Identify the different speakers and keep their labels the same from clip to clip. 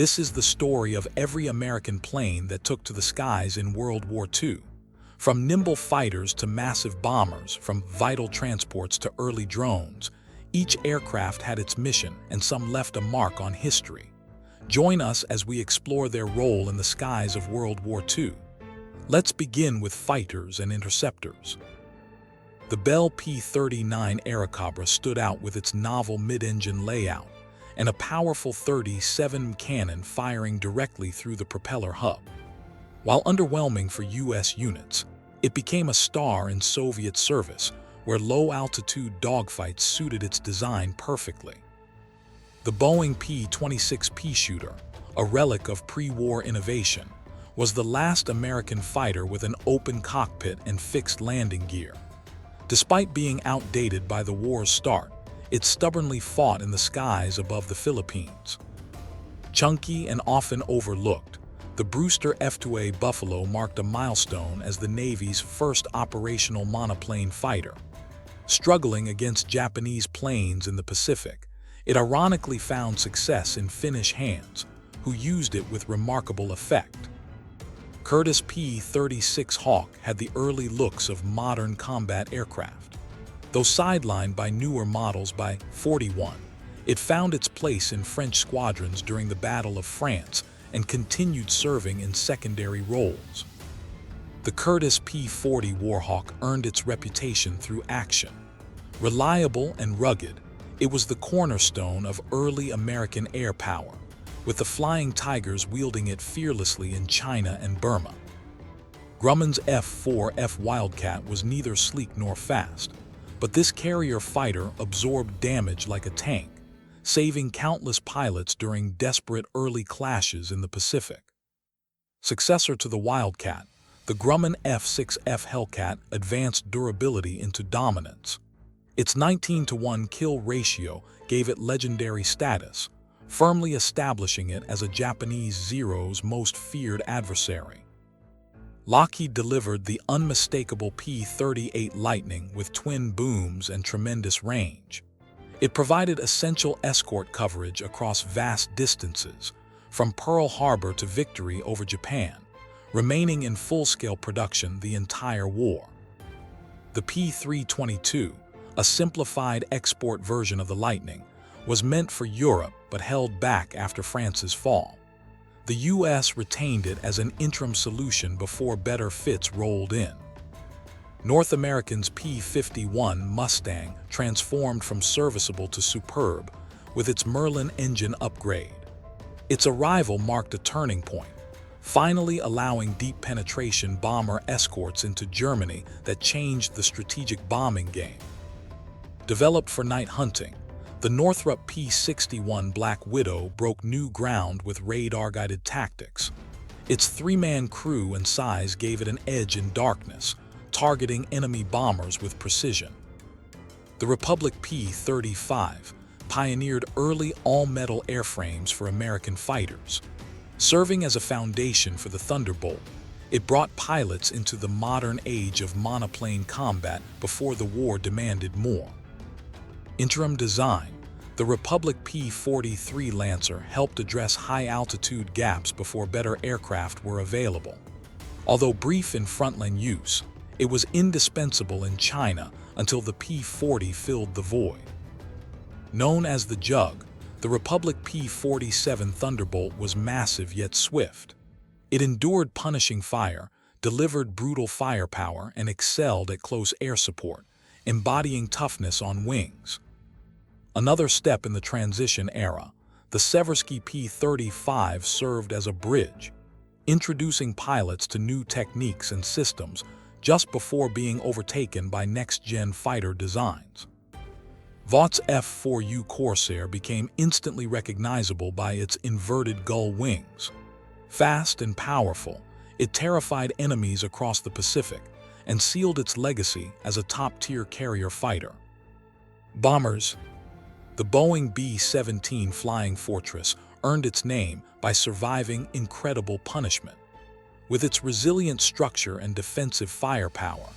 Speaker 1: This is the story of every American plane that took to the skies in World War II. From nimble fighters to massive bombers, from vital transports to early drones, each aircraft had its mission and some left a mark on history. Join us as we explore their role in the skies of World War II. Let's begin with fighters and interceptors. The Bell P-39 Airacobra stood out with its novel mid-engine layout and a powerful 37 cannon firing directly through the propeller hub. While underwhelming for U.S. units, it became a star in Soviet service, where low-altitude dogfights suited its design perfectly. The Boeing P-26 Peashooter, a relic of pre-war innovation, was the last American fighter with an open cockpit and fixed landing gear. Despite being outdated by the war's start, it stubbornly fought in the skies above the Philippines. Chunky and often overlooked, the Brewster F-2A Buffalo marked a milestone as the Navy's first operational monoplane fighter. Struggling against Japanese planes in the Pacific, it ironically found success in Finnish hands, who used it with remarkable effect. Curtiss P-36 Hawk had the early looks of modern combat aircraft. Though sidelined by newer models by 41, it found its place in French squadrons during the Battle of France and continued serving in secondary roles. The Curtiss P-40 Warhawk earned its reputation through action. Reliable and rugged, it was the cornerstone of early American air power, with the Flying Tigers wielding it fearlessly in China and Burma. Grumman's F-4F Wildcat was neither sleek nor fast, but this carrier fighter absorbed damage like a tank, saving countless pilots during desperate early clashes in the Pacific. Successor to the Wildcat, the Grumman F-6F Hellcat advanced durability into dominance. Its 19-to-1 kill ratio gave it legendary status, firmly establishing it as a Japanese Zero's most feared adversary. Lockheed delivered the unmistakable P-38 Lightning with twin booms and tremendous range. It provided essential escort coverage across vast distances, from Pearl Harbor to victory over Japan, remaining in full-scale production the entire war. The P-322, a simplified export version of the Lightning, was meant for Europe but held back after France's fall. The U.S. retained it as an interim solution before better fits rolled in. North America's P-51 Mustang transformed from serviceable to superb with its Merlin engine upgrade. Its arrival marked a turning point, finally allowing deep penetration bomber escorts into Germany that changed the strategic bombing game. Developed for night hunting, the Northrop P-61 Black Widow broke new ground with radar-guided tactics. Its three-man crew and size gave it an edge in darkness, targeting enemy bombers with precision. The Republic P-35 pioneered early all-metal airframes for American fighters. Serving as a foundation for the Thunderbolt, it brought pilots into the modern age of monoplane combat before the war demanded more. Interim design, the Republic P-43 Lancer helped address high-altitude gaps before better aircraft were available. Although brief in frontline use, it was indispensable in China until the P-40 filled the void. Known as the Jug, the Republic P-47 Thunderbolt was massive yet swift. It endured punishing fire, delivered brutal firepower, and excelled at close air support, embodying toughness on wings. Another step in the transition era, the Seversky P-35 served as a bridge, introducing pilots to new techniques and systems just before being overtaken by next-gen fighter designs. Vought's F-4U Corsair became instantly recognizable by its inverted gull wings. Fast and powerful, it terrified enemies across the Pacific and sealed its legacy as a top-tier carrier fighter. Bombers. The Boeing B-17 Flying Fortress earned its name by surviving incredible punishment. With its resilient structure and defensive firepower,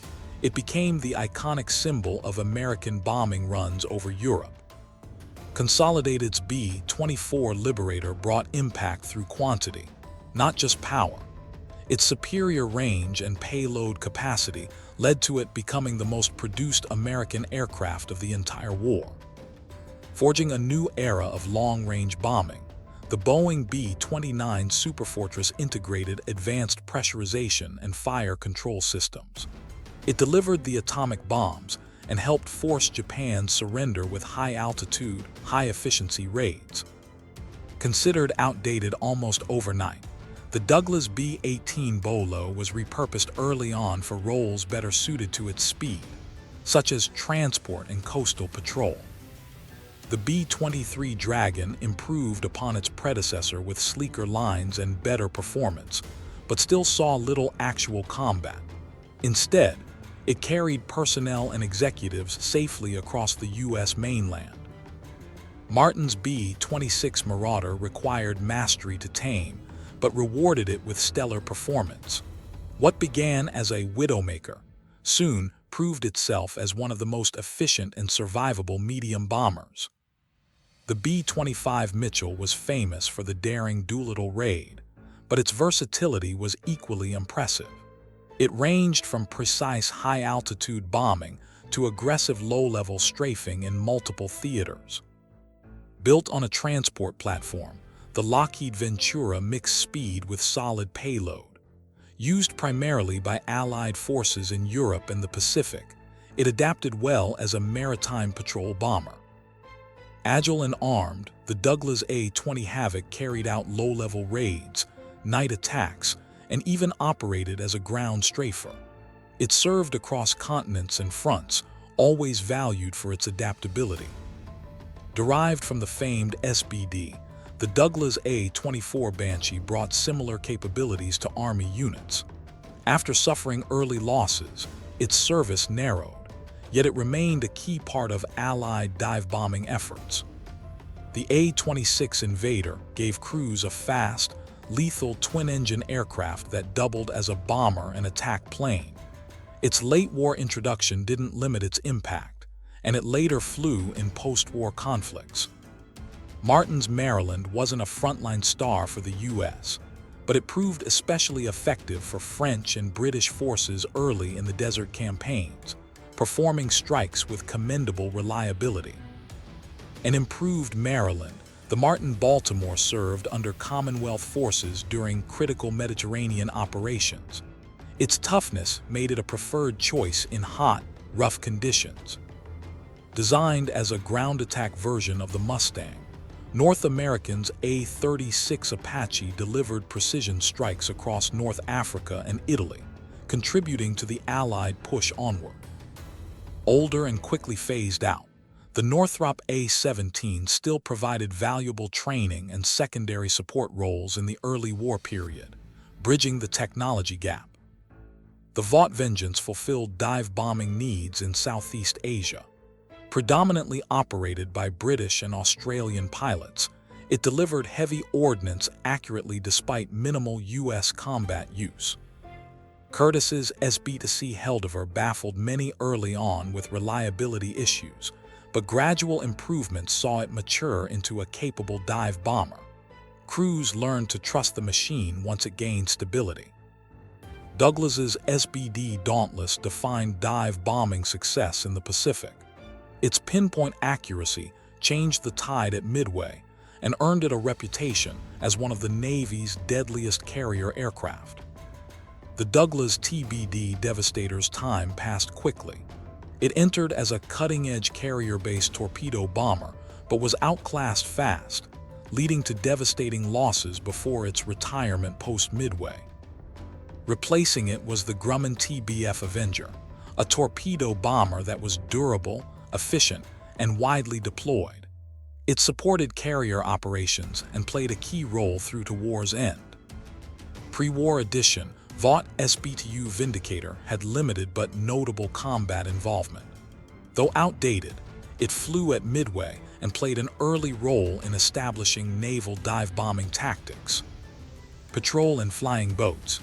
Speaker 1: it became the iconic symbol of American bombing runs over Europe. Consolidated's B-24 Liberator brought impact through quantity, not just power. Its superior range and payload capacity led to it becoming the most produced American aircraft of the entire war. Forging a new era of long-range bombing, the Boeing B-29 Superfortress integrated advanced pressurization and fire control systems. It delivered the atomic bombs and helped force Japan's surrender with high-altitude, high-efficiency raids. Considered outdated almost overnight, the Douglas B-18 Bolo was repurposed early on for roles better suited to its speed, such as transport and coastal patrol. The B-23 Dragon improved upon its predecessor with sleeker lines and better performance, but still saw little actual combat. Instead, it carried personnel and executives safely across the U.S. mainland. Martin's B-26 Marauder required mastery to tame, but rewarded it with stellar performance. What began as a widowmaker soon proved itself as one of the most efficient and survivable medium bombers. The B-25 Mitchell was famous for the daring Doolittle raid, but its versatility was equally impressive. It ranged from precise high-altitude bombing to aggressive low-level strafing in multiple theaters. Built on a transport platform, the Lockheed Ventura mixed speed with solid payload. Used primarily by Allied forces in Europe and the Pacific, it adapted well as a maritime patrol bomber. Agile and armed, the Douglas A-20 Havoc carried out low-level raids, night attacks, and even operated as a ground strafer. It served across continents and fronts, always valued for its adaptability. Derived from the famed SBD, the Douglas A-24 Banshee brought similar capabilities to Army units. After suffering early losses, its service narrowed, yet it remained a key part of Allied dive-bombing efforts. The A-26 Invader gave crews a fast, lethal twin-engine aircraft that doubled as a bomber and attack plane. Its late-war introduction didn't limit its impact, and it later flew in post-war conflicts. Martin's Maryland wasn't a frontline star for the U.S., but it proved especially effective for French and British forces early in the desert campaigns, performing strikes with commendable reliability. An improved Maryland, the Martin Baltimore served under Commonwealth forces during critical Mediterranean operations. Its toughness made it a preferred choice in hot, rough conditions. Designed as a ground attack version of the Mustang, North American's A-36 Apache delivered precision strikes across North Africa and Italy, contributing to the Allied push onward. Older and quickly phased out, the Northrop A-17 still provided valuable training and secondary support roles in the early war period, bridging the technology gap. The Vought Vengeance fulfilled dive-bombing needs in Southeast Asia. Predominantly operated by British and Australian pilots, it delivered heavy ordnance accurately despite minimal U.S. combat use. Curtiss's SB-2C Helderver baffled many early on with reliability issues, but gradual improvements saw it mature into a capable dive bomber. Crews learned to trust the machine once it gained stability. Douglas's SBD Dauntless defined dive bombing success in the Pacific. Its pinpoint accuracy changed the tide at Midway and earned it a reputation as one of the Navy's deadliest carrier aircraft. The Douglas TBD Devastator's time passed quickly. It entered as a cutting-edge carrier-based torpedo bomber, but was outclassed fast, leading to devastating losses before its retirement post-Midway. Replacing it was the Grumman TBF Avenger, a torpedo bomber that was durable, efficient, and widely deployed. It supported carrier operations and played a key role through to war's end. Pre-war edition, Vought SB-2U Vindicator had limited but notable combat involvement. Though outdated, it flew at Midway and played an early role in establishing naval dive-bombing tactics. Patrol and flying boats.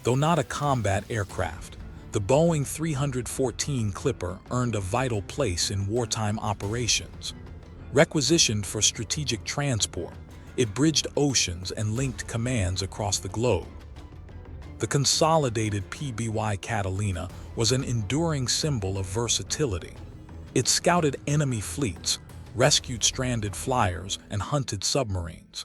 Speaker 1: Though not a combat aircraft, the Boeing 314 Clipper earned a vital place in wartime operations. Requisitioned for strategic transport, it bridged oceans and linked commands across the globe. The consolidated PBY Catalina was an enduring symbol of versatility. It scouted enemy fleets, rescued stranded flyers, and hunted submarines.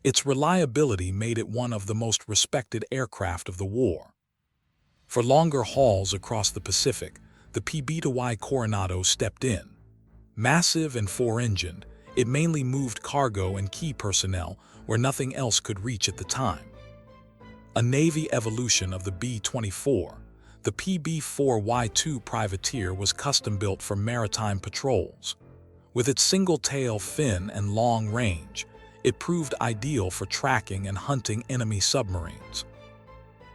Speaker 1: Its reliability made it one of the most respected aircraft of the war. For longer hauls across the Pacific, the P-51 Coronado stepped in. Massive and four-engined, it mainly moved cargo and key personnel where nothing else could reach at the time. A Navy evolution of the B-24, the PB-4Y2 privateer was custom-built for maritime patrols. With its single-tail fin and long range, it proved ideal for tracking and hunting enemy submarines.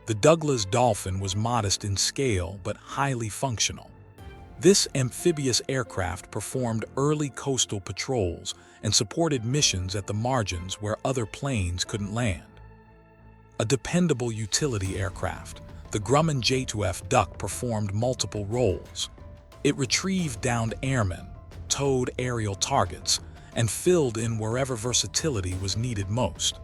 Speaker 1: The Douglas Dolphin was modest in scale but highly functional. This amphibious aircraft performed early coastal patrols and supported missions at the margins where other planes couldn't land. A dependable utility aircraft, the Grumman J2F Duck performed multiple roles. It retrieved downed airmen, towed aerial targets, and filled in wherever versatility was needed most.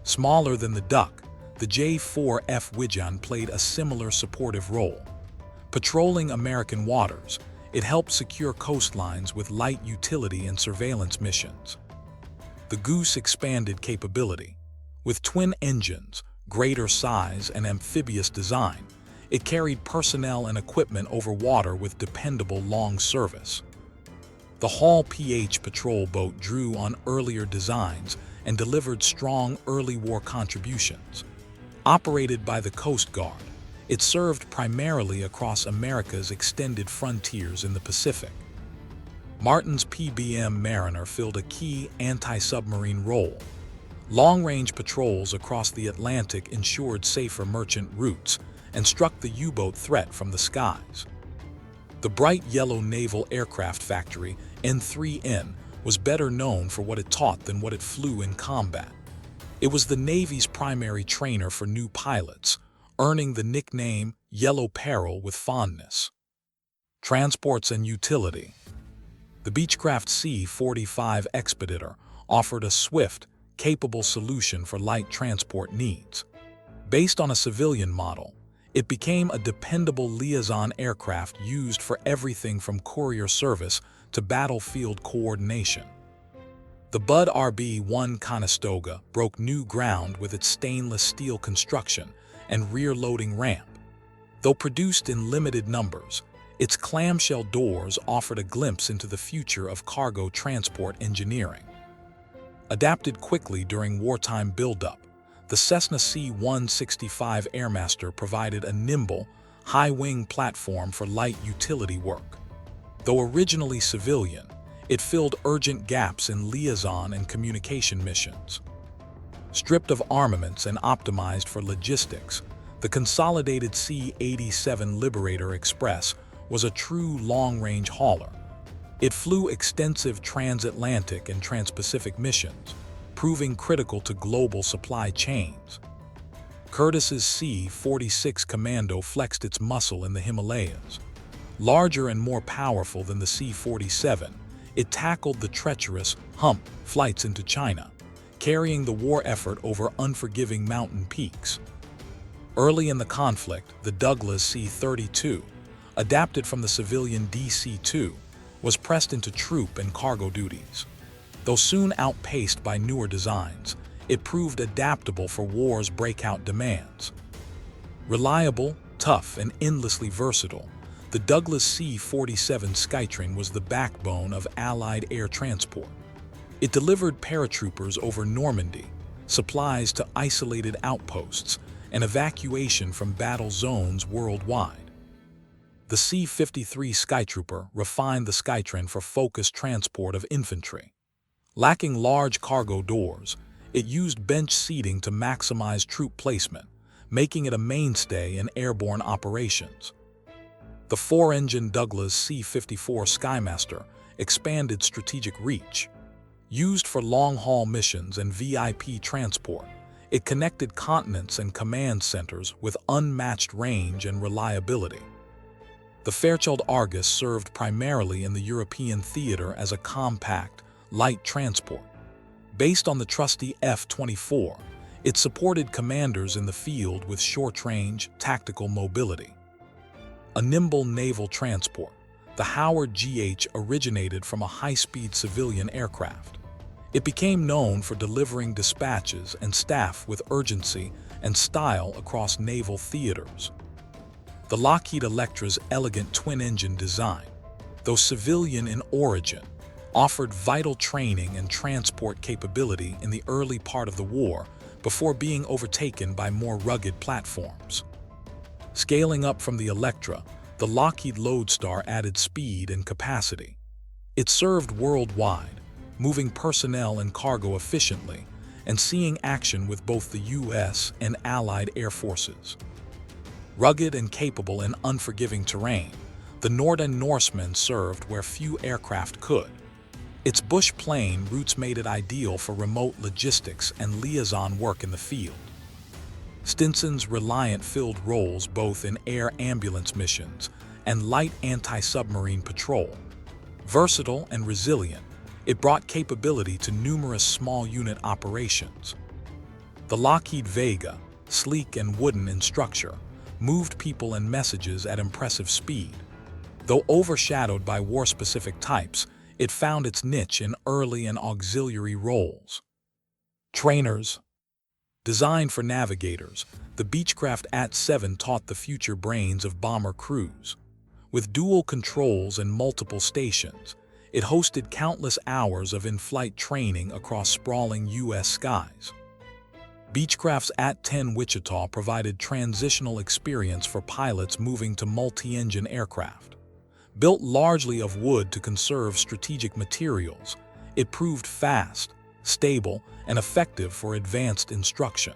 Speaker 1: Smaller than the Duck, the J4F Wijan played a similar supportive role. Patrolling American waters, it helped secure coastlines with light utility and surveillance missions. The Goose expanded capability. With twin engines, greater size, and amphibious design, it carried personnel and equipment over water with dependable long service. The Hall PH patrol boat drew on earlier designs and delivered strong early war contributions. Operated by the Coast Guard, it served primarily across America's extended frontiers in the Pacific. Martin's PBM Mariner filled a key anti-submarine role. Long-range patrols across the Atlantic ensured safer merchant routes and struck the U-boat threat from the skies. The bright yellow Naval Aircraft Factory, N3N, was better known for what it taught than what it flew in combat. It was the Navy's primary trainer for new pilots, earning the nickname Yellow Peril with fondness. Transports and utility. The Beechcraft C-45 Expeditor offered a swift, capable solution for light transport needs. Based on a civilian model, it became a dependable liaison aircraft used for everything from courier service to battlefield coordination. The Bud RB-1 Conestoga broke new ground with its stainless steel construction and rear-loading ramp. Though produced in limited numbers, its clamshell doors offered a glimpse into the future of cargo transport engineering. Adapted quickly during wartime buildup, the Cessna C-165 Airmaster provided a nimble, high-wing platform for light utility work. Though originally civilian, it filled urgent gaps in liaison and communication missions. Stripped of armaments and optimized for logistics, the consolidated C-87 Liberator Express was a true long-range hauler. It flew extensive transatlantic and transpacific missions, proving critical to global supply chains. Curtiss's C-46 Commando flexed its muscle in the Himalayas. Larger and more powerful than the C-47, it tackled the treacherous hump flights into China, carrying the war effort over unforgiving mountain peaks. Early in the conflict, the Douglas C-32, adapted from the civilian DC-2, was pressed into troop and cargo duties. Though soon outpaced by newer designs, it proved adaptable for war's breakout demands. Reliable, tough, and endlessly versatile, the Douglas C-47 Skytrain was the backbone of Allied air transport. It delivered paratroopers over Normandy, supplies to isolated outposts, and evacuation from battle zones worldwide. The C-53 Skytrooper refined the Skytrain for focused transport of infantry. Lacking large cargo doors, it used bench seating to maximize troop placement, making it a mainstay in airborne operations. The four-engine Douglas C-54 Skymaster expanded strategic reach. Used for long-haul missions and VIP transport, it connected continents and command centers with unmatched range and reliability. The Fairchild Argus served primarily in the European theater as a compact, light transport. Based on the trusty F-24, it supported commanders in the field with short-range, tactical mobility. A nimble naval transport, the Howard GH originated from a high-speed civilian aircraft. It became known for delivering dispatches and staff with urgency and style across naval theaters. The Lockheed Electra's elegant twin-engine design, though civilian in origin, offered vital training and transport capability in the early part of the war before being overtaken by more rugged platforms. Scaling up from the Electra, the Lockheed Lodestar added speed and capacity. It served worldwide, moving personnel and cargo efficiently and seeing action with both the U.S. and Allied air forces. Rugged and capable in unforgiving terrain, the Northern Norseman served where few aircraft could. Its bush plane routes made it ideal for remote logistics and liaison work in the field. Stinson's Reliant filled roles both in air ambulance missions and light anti-submarine patrol. Versatile and resilient, it brought capability to numerous small unit operations. The Lockheed Vega, sleek and wooden in structure, moved people and messages at impressive speed. Though overshadowed by war-specific types, it found its niche in early and auxiliary roles. Trainers. Designed for navigators, the Beechcraft AT-7 taught the future brains of bomber crews. With dual controls and multiple stations, it hosted countless hours of in-flight training across sprawling U.S. skies. Beechcraft's AT-10 Wichita provided transitional experience for pilots moving to multi-engine aircraft. Built largely of wood to conserve strategic materials, it proved fast, stable, and effective for advanced instruction.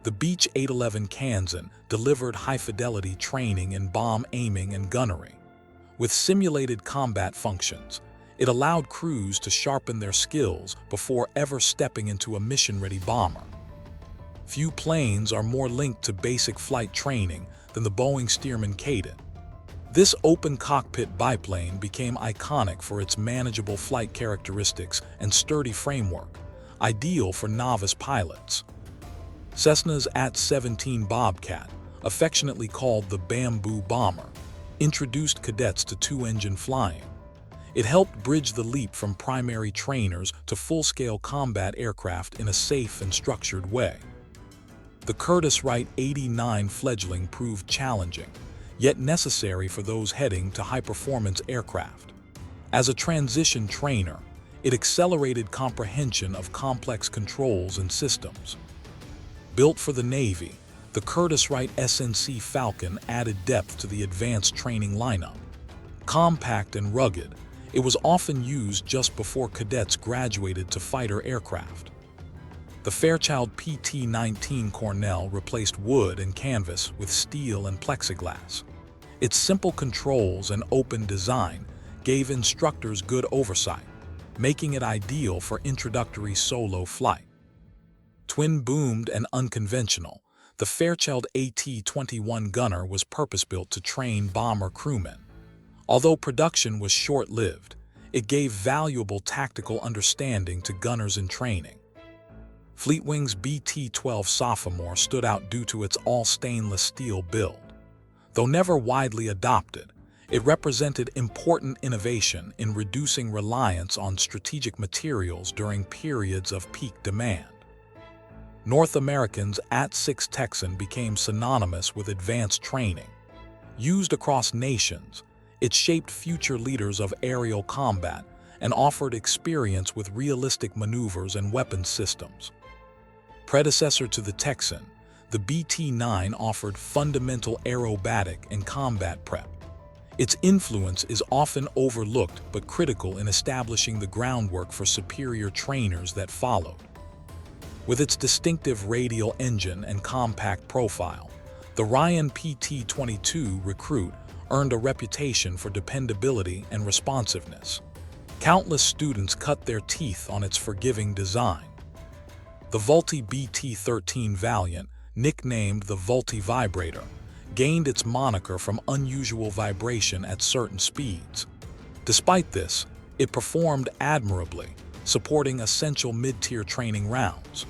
Speaker 1: The Beech 811 Kansan delivered high-fidelity training in bomb aiming and gunnery. With simulated combat functions, it allowed crews to sharpen their skills before ever stepping into a mission-ready bomber. Few planes are more linked to basic flight training than the Boeing Stearman Kadett. This open cockpit biplane became iconic for its manageable flight characteristics and sturdy framework, ideal for novice pilots. Cessna's AT-17 Bobcat, affectionately called the Bamboo Bomber, introduced cadets to two-engine flying. It helped bridge the leap from primary trainers to full-scale combat aircraft in a safe and structured way. The Curtiss-Wright 89 fledgling proved challenging, yet necessary for those heading to high-performance aircraft. As a transition trainer, it accelerated comprehension of complex controls and systems. Built for the Navy, the Curtiss-Wright SNC Falcon added depth to the advanced training lineup. Compact and rugged, it was often used just before cadets graduated to fighter aircraft. The Fairchild PT-19 Cornell replaced wood and canvas with steel and plexiglass. Its simple controls and open design gave instructors good oversight, making it ideal for introductory solo flight. Twin-boomed and unconventional, the Fairchild AT-21 gunner was purpose-built to train bomber crewmen. Although production was short-lived, it gave valuable tactical understanding to gunners in training. Fleetwing's BT-12 Sophomore stood out due to its all-stainless steel build. Though never widely adopted, it represented important innovation in reducing reliance on strategic materials during periods of peak demand. North American's AT-6 Texan became synonymous with advanced training. Used across nations, it shaped future leaders of aerial combat and offered experience with realistic maneuvers and weapons systems. Predecessor to the Texan, the BT-9 offered fundamental aerobatic and combat prep. Its influence is often overlooked but critical in establishing the groundwork for superior trainers that followed. With its distinctive radial engine and compact profile, the Ryan PT-22 Recruit earned a reputation for dependability and responsiveness. Countless students cut their teeth on its forgiving design. The Vultee BT-13 Valiant, nicknamed the Vultee Vibrator, gained its moniker from unusual vibration at certain speeds. Despite this, It performed admirably, supporting essential mid-tier training rounds.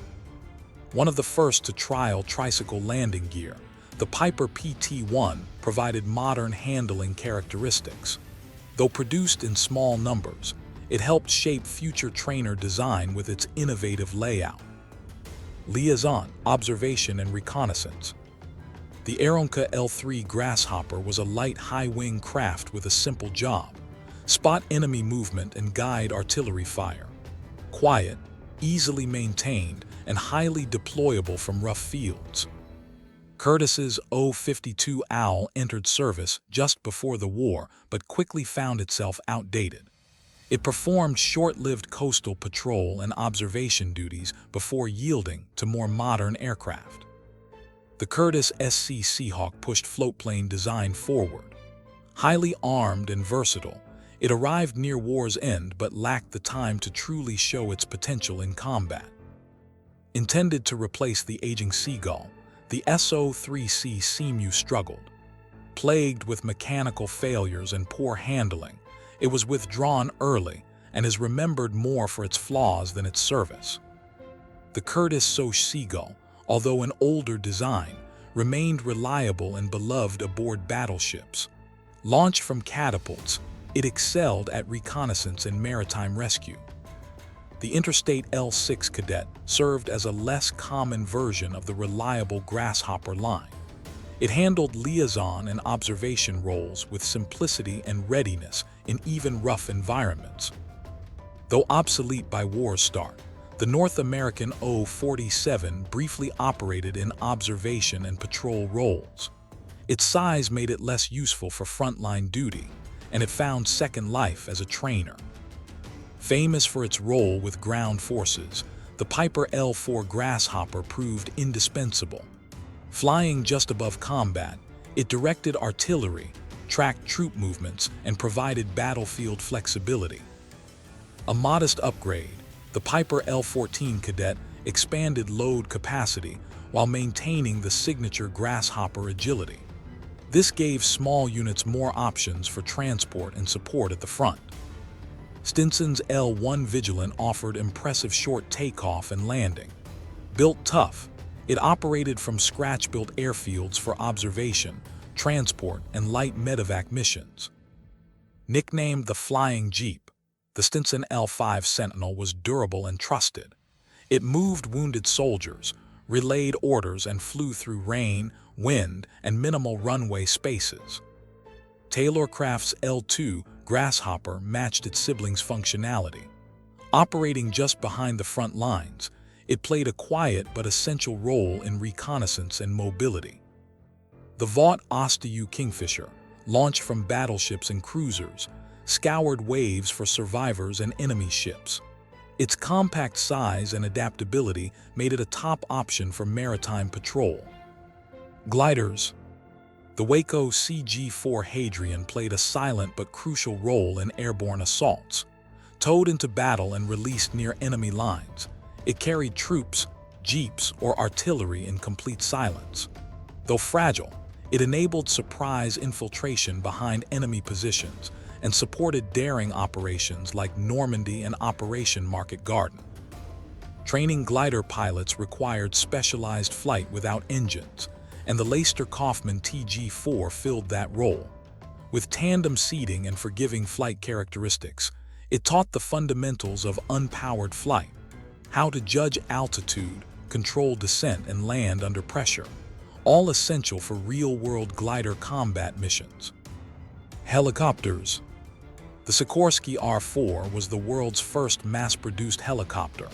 Speaker 1: One of the first to trial tricycle landing gear, the Piper PT-1 provided modern handling characteristics. Though produced in small numbers, it helped shape future trainer design with its innovative layout. Liaison, observation and reconnaissance. The Aeronca L3 Grasshopper was a light high-wing craft with a simple job: spot enemy movement and guide artillery fire. Quiet, easily maintained, and highly deployable from rough fields. Curtiss's O-52 Owl entered service just before the war, but quickly found itself outdated. It performed short-lived coastal patrol and observation duties before yielding to more modern aircraft. The Curtiss SC Seahawk pushed floatplane design forward. Highly armed and versatile, it arrived near war's end but lacked the time to truly show its potential in combat. Intended to replace the aging Seagull, the SO-3C Seamew struggled. Plagued with mechanical failures and poor handling, it was withdrawn early and is remembered more for its flaws than its service. The Curtiss Soch Seagull, although an older design, remained reliable and beloved aboard battleships. Launched from catapults, it excelled at reconnaissance and maritime rescue. The Interstate L6 Cadet served as a less common version of the reliable Grasshopper line. It handled liaison and observation roles with simplicity and readiness in even rough environments. Though obsolete by war's start, the North American O-47 briefly operated in observation and patrol roles. Its size made it less useful for frontline duty, and it found second life as a trainer. Famous for its role with ground forces, the Piper L4 Grasshopper proved indispensable. Flying just above combat, it directed artillery, tracked troop movements, and provided battlefield flexibility. A modest upgrade, the Piper L-14 Cadet expanded load capacity while maintaining the signature Grasshopper agility. This gave small units more options for transport and support at the front. Stinson's L-1 Vigilant offered impressive short takeoff and landing. Built tough, it operated from scratch-built airfields for observation, transport, and light medevac missions. Nicknamed the Flying Jeep, the Stinson L-5 Sentinel was durable and trusted. It moved wounded soldiers, relayed orders, and flew through rain, wind, and minimal runway spaces. Taylorcraft's L-2 Grasshopper matched its siblings' functionality. Operating just behind the front lines, it played a quiet but essential role in reconnaissance and mobility. The Vought Ostu Kingfisher, launched from battleships and cruisers, scoured waves for survivors and enemy ships. Its compact size and adaptability made it a top option for maritime patrol. Gliders. The Waco CG-4 Hadrian played a silent but crucial role in airborne assaults. Towed into battle and released near enemy lines, it carried troops, jeeps, or artillery in complete silence. Though fragile, it enabled surprise infiltration behind enemy positions and supported daring operations like Normandy and Operation Market Garden. Training glider pilots required specialized flight without engines, and the Leyster-Kaufman TG-4 filled that role. With tandem seating and forgiving flight characteristics, it taught the fundamentals of unpowered flight, how to judge altitude, control descent, and land under pressure, all essential for real-world glider combat missions. Helicopters. The Sikorsky R-4 was the world's first mass-produced helicopter,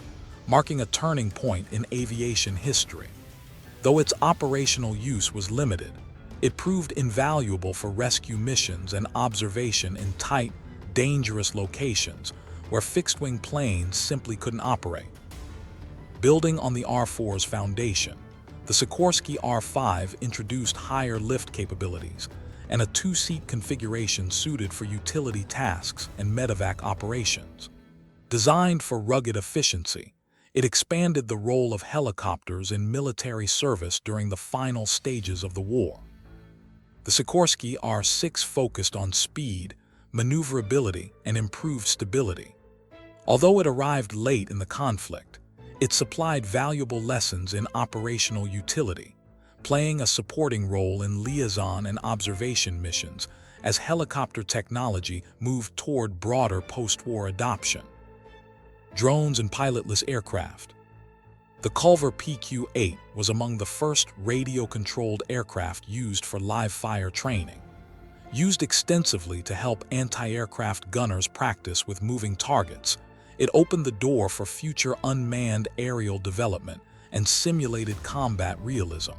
Speaker 1: marking a turning point in aviation history. Though its operational use was limited, it proved invaluable for rescue missions and observation in tight, dangerous locations where fixed-wing planes simply couldn't operate. Building on the R-4's foundation, the Sikorsky R-5 introduced higher lift capabilities and a two-seat configuration suited for utility tasks and medevac operations. Designed for rugged efficiency, it expanded the role of helicopters in military service during the final stages of the war. The Sikorsky R-6 focused on speed, maneuverability, and improved stability. Although it arrived late in the conflict, it supplied valuable lessons in operational utility, playing a supporting role in liaison and observation missions as helicopter technology moved toward broader post-war adoption. Drones and pilotless aircraft. The Culver PQ-8 was among the first radio-controlled aircraft used for live-fire training. Used extensively to help anti-aircraft gunners practice with moving targets, it opened the door for future unmanned aerial development and simulated combat realism.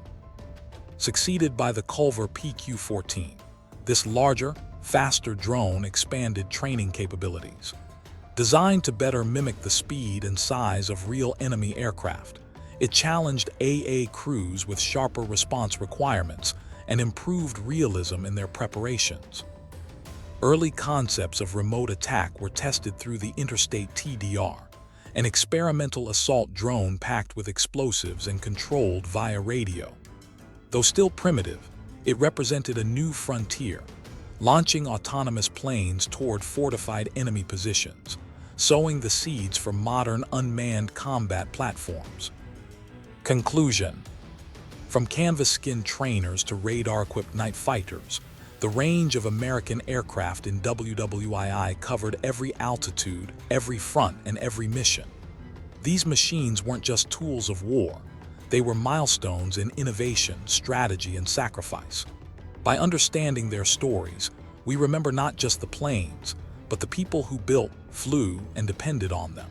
Speaker 1: Succeeded by the Culver PQ-14, this larger, faster drone expanded training capabilities. Designed to better mimic the speed and size of real enemy aircraft, it challenged AA crews with sharper response requirements and improved realism in their preparations. Early concepts of remote attack were tested through the Interstate TDR, an experimental assault drone packed with explosives and controlled via radio. Though still primitive, it represented a new frontier, launching autonomous planes toward fortified enemy positions, sowing the seeds for modern unmanned combat platforms. Conclusion. From canvas-skinned trainers to radar-equipped night fighters, the range of American aircraft in WWII covered every altitude, every front, and every mission. These machines weren't just tools of war. They were milestones in innovation, strategy, and sacrifice. By understanding their stories, we remember not just the planes, but the people who built, flew, and depended on them.